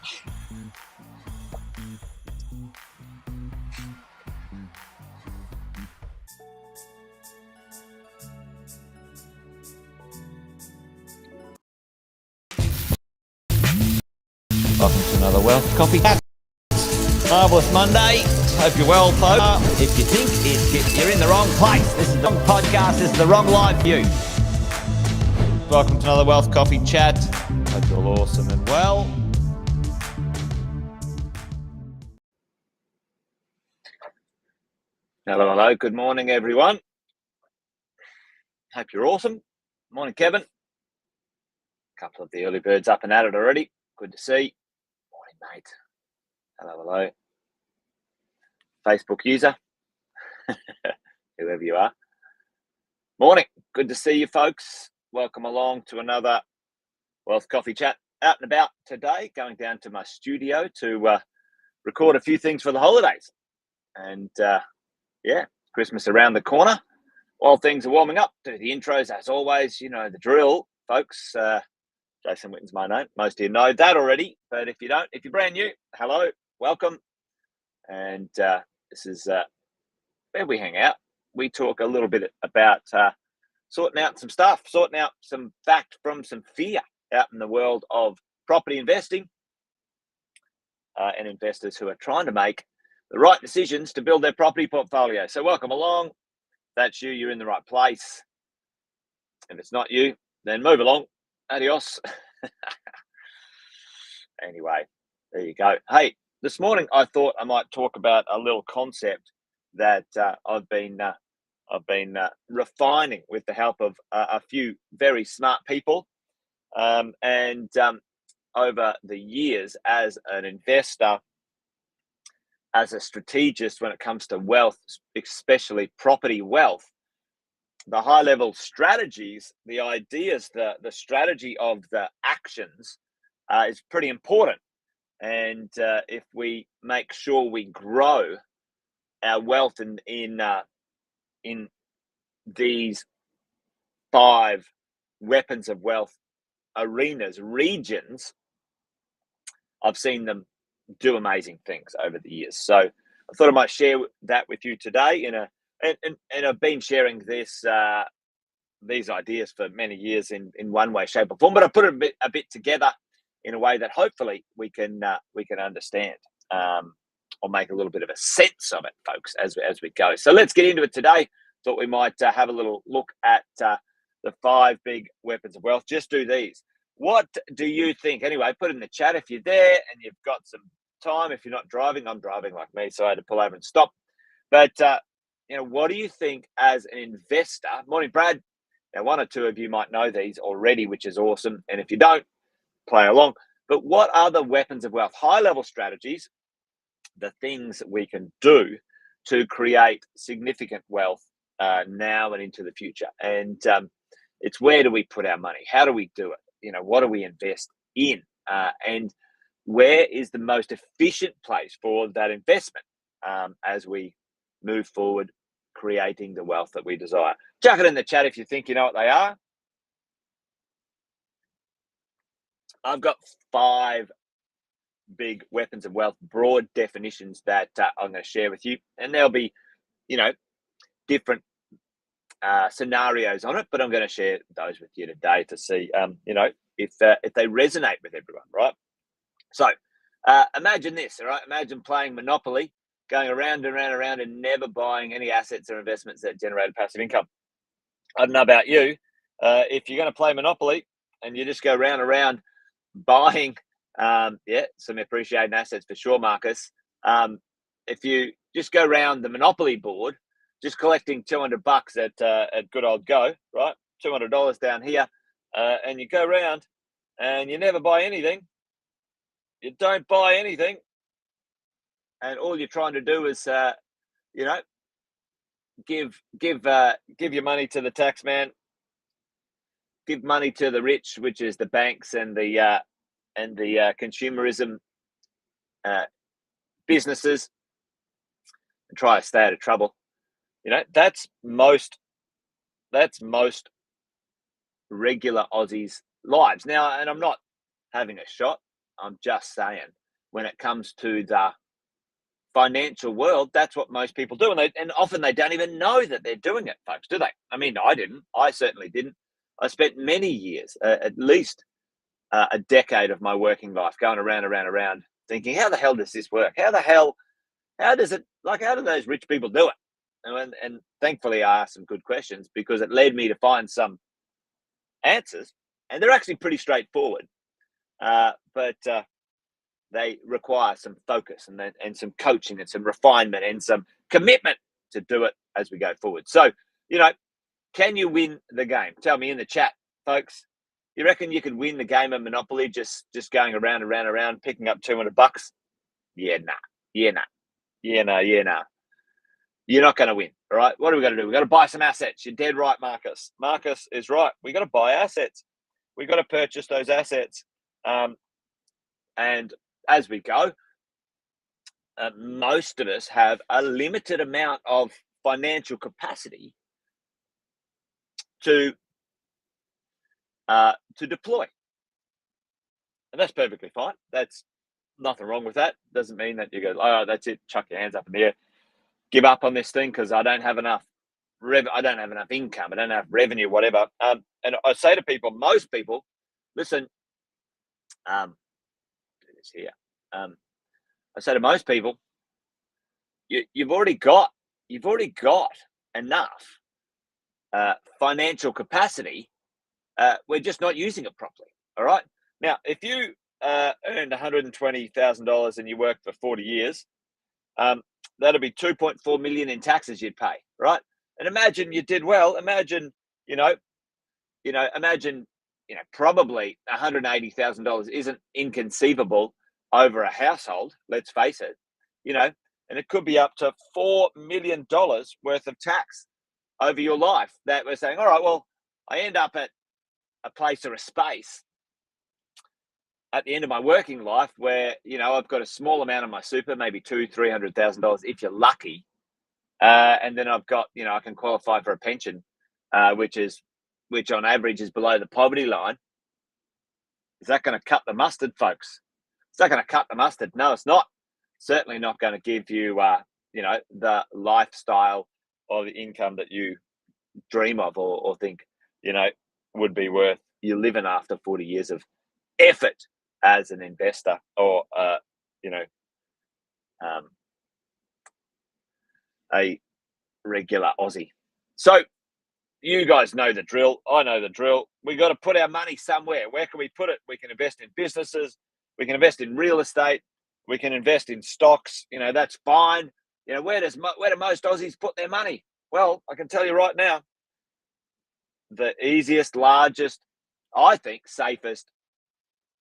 Welcome to another Wealth Coffee Chat. Marvellous Monday. Hope you're well, folks. If you think you're in the wrong place, this is the wrong podcast, this is the wrong live view. Welcome to another Wealth Coffee Chat. Hope you're all awesome and well. Hello. Good morning, everyone. Hope you're awesome. Morning, Kevin. A couple of the early birds up and at it already. Good to see. Morning, mate. Hello. Facebook user, whoever you are. Morning. Good to see you, folks. Welcome along to another Wealth Coffee Chat. Out and about today, going down to my studio to record a few things for the holidays. And Christmas around the corner. While things are warming up, do the intros as always. You know the drill, folks. Jason Witten's my name. Most of you know that already, but if you don't, if you're brand new, hello, welcome. And this is where we hang out. We talk a little bit about sorting out some stuff, sorting out some fact from some fear out in the world of property investing and investors who are trying to make the right decisions to build their property portfolio. So welcome along. If that's you, you're in the right place. If it's not you, then move along. Adios. Anyway, there you go. Hey, this morning I thought I might talk about a little concept that I've been refining with the help of a few very smart people, and over the years as an investor, as a strategist when it comes to wealth, especially property wealth. The high-level strategies, the ideas, the strategy of the actions is pretty important. And if we make sure we grow our wealth in these 5 weapons of wealth arenas, regions, I've seen them do amazing things over the years. So I thought I might share that with you today and I've been sharing these ideas for many years in one way, shape, or form. But I put it a bit together in a way that hopefully we can understand or make a little bit of a sense of it, folks, as we go. So let's get into it today. Thought we might have a little look at the 5 big weapons of wealth. Just do these. What do you think? Anyway, put it in the chat if you're there and you've got some time. If you're not driving, I'm driving like me, so I had to pull over and stop. But what do you think as an investor? Morning, Brad. Now, 1 or 2 of you might know these already, which is awesome. And if you don't, play along. But what are the weapons of wealth? High-level strategies, the things that we can do to create significant wealth now and into the future. And it's where do we put our money? How do we do it? What do we invest in? And where is the most efficient place for that investment as we move forward, creating the wealth that we desire? Chuck it in the chat if you think you know what they are. I've got 5 big weapons of wealth, broad definitions that I'm going to share with you. And there'll be, different scenarios on it, but I'm going to share those with you today to see, if they resonate with everyone, right? So imagine this, all right? Imagine playing Monopoly, going around and around and never buying any assets or investments that generate passive income. I don't know about you. If you're going to play Monopoly and you just go round and round buying, some appreciating assets for sure, Marcus. If you just go around the Monopoly board, just collecting $200 at good old go, right? $200 down here, and you go around and you never buy anything. You don't buy anything, and all you're trying to do is, give your money to the tax man, give money to the rich, which is the banks and the consumerism businesses, and try to stay out of trouble. That's most regular Aussies' lives. Now, and I'm not having a shot I'm just saying, when it comes to the financial world, that's what most people do, and often they don't even know that they're doing it, folks, do they? I mean, I didn't. I certainly didn't. I spent many years, at least a decade of my working life, going around, thinking, how the hell does this work? How does it, like, how do those rich people do it? And thankfully, I asked some good questions because it led me to find some answers, and they're actually pretty straightforward. But they require some focus and some coaching and some refinement and some commitment to do it as we go forward. So, you know, can you win the game? Tell me in the chat, folks. You reckon you could win the game of Monopoly just going around, picking up $200? Yeah, nah. Yeah, nah. Yeah, nah. You're not going to win. All right. What are we going to do? We've got to buy some assets. You're dead right, Marcus. Marcus is right. We got to buy assets. We got to purchase those assets. And as we go, most of us have a limited amount of financial capacity to deploy, and that's perfectly fine. That's nothing wrong with that. Doesn't mean that you go, oh, that's it, chuck your hands up in the air, give up on this thing because I don't have enough I don't have enough income, I don't have revenue, whatever. And I say to people, most people, listen, do this here. I say to most people, you've already got enough financial capacity. We're just not using it properly. All right. Now, if you earned $120,000 and you worked for 40 years, that'll be 2.4 million in taxes you'd pay, right? And imagine you did well. Imagine, probably $180,000 isn't inconceivable over a household. Let's face it, and it could be up to $4 million worth of tax over your life that we're saying, all right, well, I end up at a place or a space at the end of my working life where, I've got a small amount of my super, maybe $200,000-300,000 if you're lucky. And then I've got, I can qualify for a pension, which on average is below the poverty line. Is that going to cut the mustard, folks? Is that going to cut the mustard? No, it's not. Certainly not going to give you, the lifestyle or the income that you dream of or think, would be worth you living after 40 years of effort as an investor or, a regular Aussie. So you guys know the drill. I know the drill. We got to put our money somewhere. Where can we put it? We can invest in businesses. We can invest in real estate. We can invest in stocks. That's fine. Where do most Aussies put their money? Well, I can tell you right now, the easiest, largest, I think, safest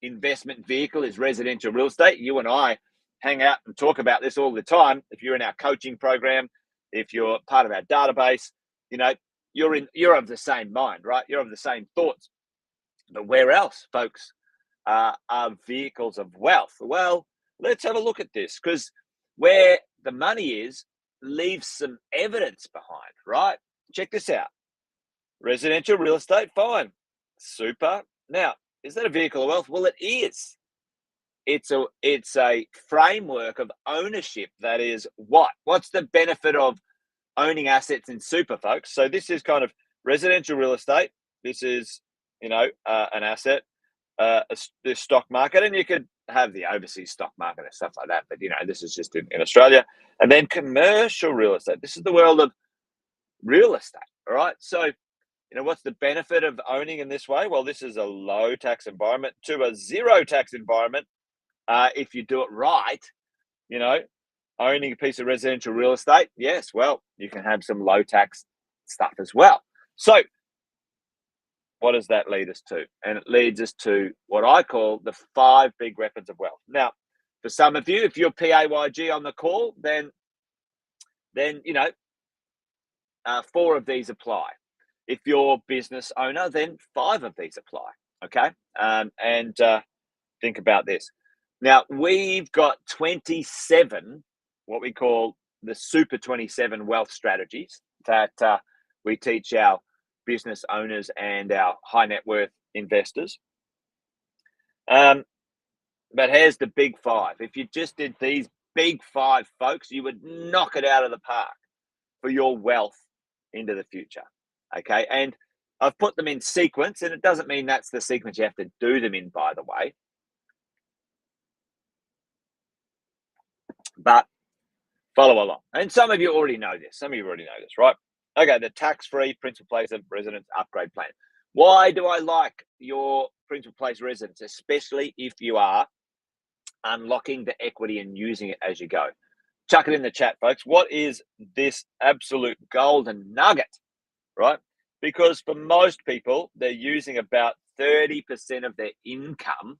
investment vehicle is residential real estate. You and I hang out and talk about this all the time. If you're in our coaching program, if you're part of our database, you're of the same mind, right? You're of the same thoughts. But where else, folks, are vehicles of wealth? Well, let's have a look at this, because where the money is leaves some evidence behind, right? Check this out. Residential real estate, fine. Super. Now, is that a vehicle of wealth? Well, it is. It's a framework of ownership that is what? What's the benefit of owning assets in super, folks? So this is kind of residential real estate. This is, an asset, the stock market, and you could have the overseas stock market and stuff like that. But, this is just in Australia. And then commercial real estate. This is the world of real estate. All right. So, what's the benefit of owning in this way? Well, this is a low tax environment to a zero tax environment. If you do it right, owning a piece of residential real estate, yes, well, you can have some low tax stuff as well. So what does that lead us to? And it leads us to what I call the 5 big weapons of wealth. Now, for some of you, if you're PAYG on the call, then 4 of these apply. If you're business owner, then 5 of these apply. Okay. And think about this. Now, we've got 27, what we call the Super 27 wealth strategies that we teach our business owners and our high net worth investors. But here's the big five. If you just did these big five, folks, you would knock it out of the park for your wealth into the future. Okay. And I've put them in sequence, and it doesn't mean that's the sequence you have to do them in, by the way. But follow along. And some of you already know this. Right? Okay. The tax-free principal place of residence upgrade plan. Why do I like your principal place residence, especially if you are unlocking the equity and using it as you go? Chuck it in the chat, folks. What is this absolute golden nugget, right? Because for most people, they're using about 30% of their income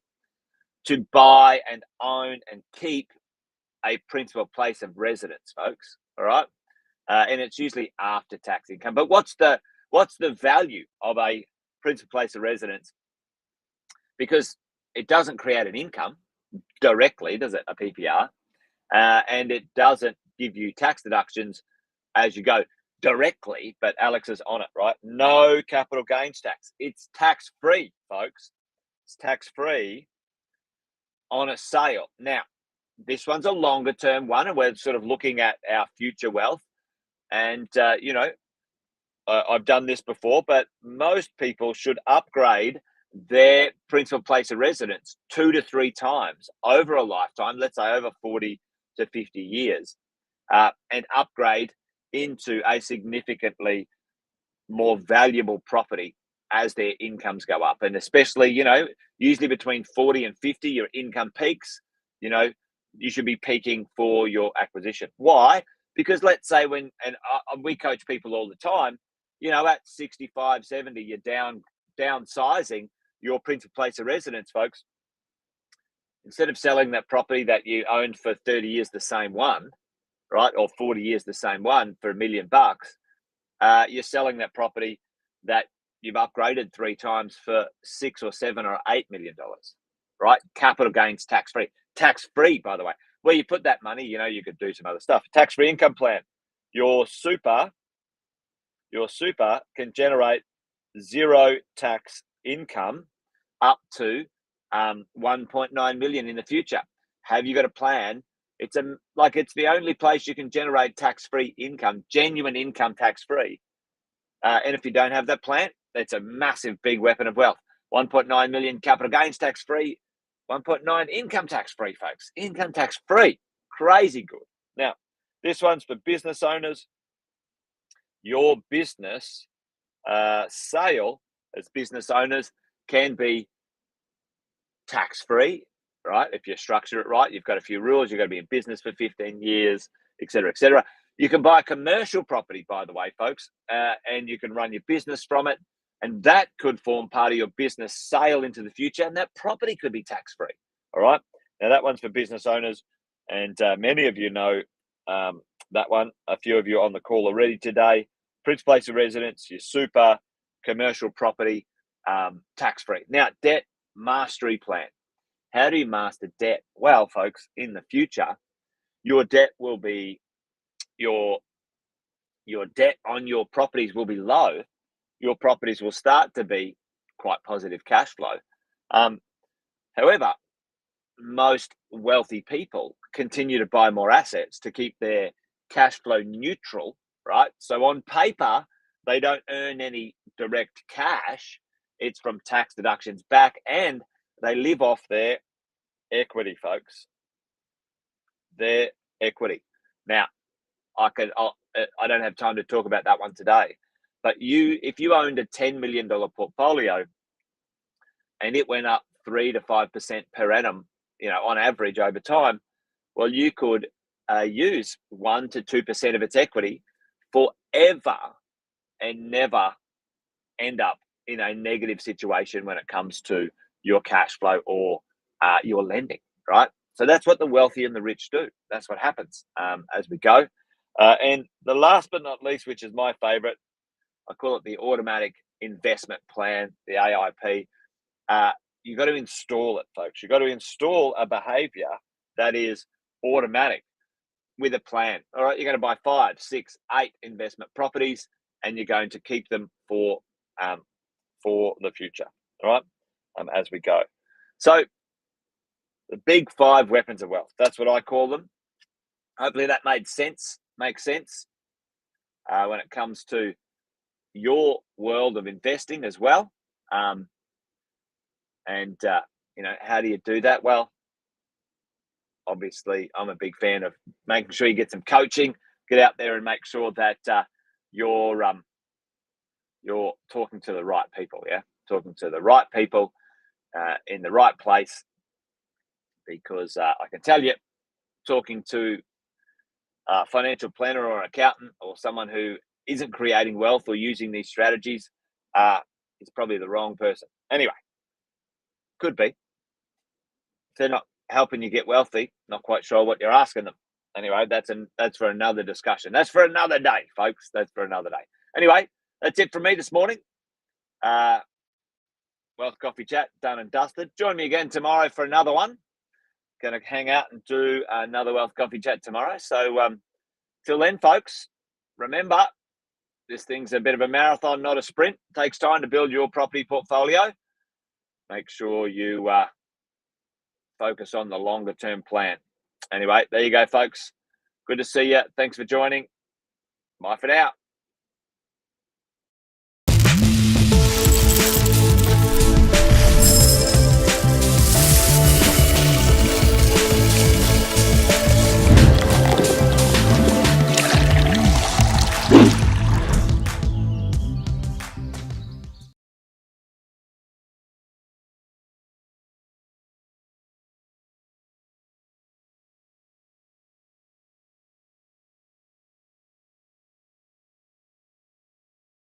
to buy and own and keep a principal place of residence, folks. All right, and it's usually after tax income. But what's the value of a principal place of residence? Because it doesn't create an income directly, does it? A PPR, and it doesn't give you tax deductions as you go directly. But Alex is on it, right? No capital gains tax. It's tax free, folks. It's tax free on a sale. Now, this one's a longer term one, and we're sort of looking at our future wealth. And, I've done this before, but most people should upgrade their principal place of residence 2 to 3 times over a lifetime, let's say over 40 to 50 years, and upgrade into a significantly more valuable property as their incomes go up. And especially, usually between 40 and 50, your income peaks. You should be peaking for your acquisition. Why? Because let's say we coach people all the time, at 65, 70, you're downsizing your principal place of residence, folks. Instead of selling that property that you owned for 30 years, the same one, right? Or 40 years, the same one for $1 million, you're selling that property that you've upgraded 3 times for $6 or $7 or $8 million, right? Capital gains tax free, by the way. Where you put that money, you could do some other stuff. Tax-free income plan. Your super can generate 0 tax income up to 1.9 million in the future. Have you got a plan? It's the only place you can generate tax-free income, genuine income tax-free. And if you don't have that plan, it's a massive big weapon of wealth. 1.9 million capital gains tax-free, 1.9 income tax-free, folks. Income tax-free. Crazy good. Now, this one's for business owners. Your business sale as business owners can be tax-free, right? If you structure it right, you've got a few rules. You've got to be in business for 15 years, et cetera, et cetera. You can buy commercial property, by the way, folks, and you can run your business from it. And that could form part of your business sale into the future. And that property could be tax-free. All right. Now, that one's for business owners. And many of you know that one. A few of you on the call already today. Principal place of residence, your super, commercial property, tax-free. Now, debt mastery plan. How do you master debt? Well, folks, in the future, your debt will be your debt on your properties will be low. Your properties will start to be quite positive cash flow. However, most wealthy people continue to buy more assets to keep their cash flow neutral, right? So on paper, they don't earn any direct cash. It's from tax deductions back, and they live off their equity, folks. Their equity. Now, I don't have time to talk about that one today, but if you owned a $10 million portfolio and it went up 3 to 5% per annum, on average over time, well, you could use 1 to 2% of its equity forever and never end up in a negative situation when it comes to your cash flow or your lending, right? So that's what the wealthy and the rich do. That's what happens as we go. And the last but not least, which is my favorite, I call it the automatic investment plan, the AIP. You've got to install it, folks. You've got to install a behavior that is automatic with a plan. All right, you're going to buy 5, 6, 8 investment properties, and you're going to keep them for the future. All right, as we go. So The big 5 weapons of wealth. That's what I call them. Hopefully that makes sense when it comes to your world of investing as well. How do you do that? Well, obviously, I'm a big fan of making sure you get some coaching, get out there and make sure that you're talking to the right people. Yeah, talking to the right people in the right place, because I can tell you, talking to a financial planner or an accountant or someone who isn't creating wealth or using these strategies is probably the wrong person. Anyway, could be. If they're not helping you get wealthy, not quite sure what you're asking them. Anyway, that's for another discussion. That's for another day, folks. That's for another day. Anyway, that's it from me this morning. Wealth Coffee Chat done and dusted. Join me again tomorrow for another one. Going to hang out and do another Wealth Coffee Chat tomorrow. So till then, folks, remember, this thing's a bit of a marathon, not a sprint. It takes time to build your property portfolio. Make sure you focus on the longer term plan. Anyway, there you go, folks. Good to see you. Thanks for joining. Bye for now.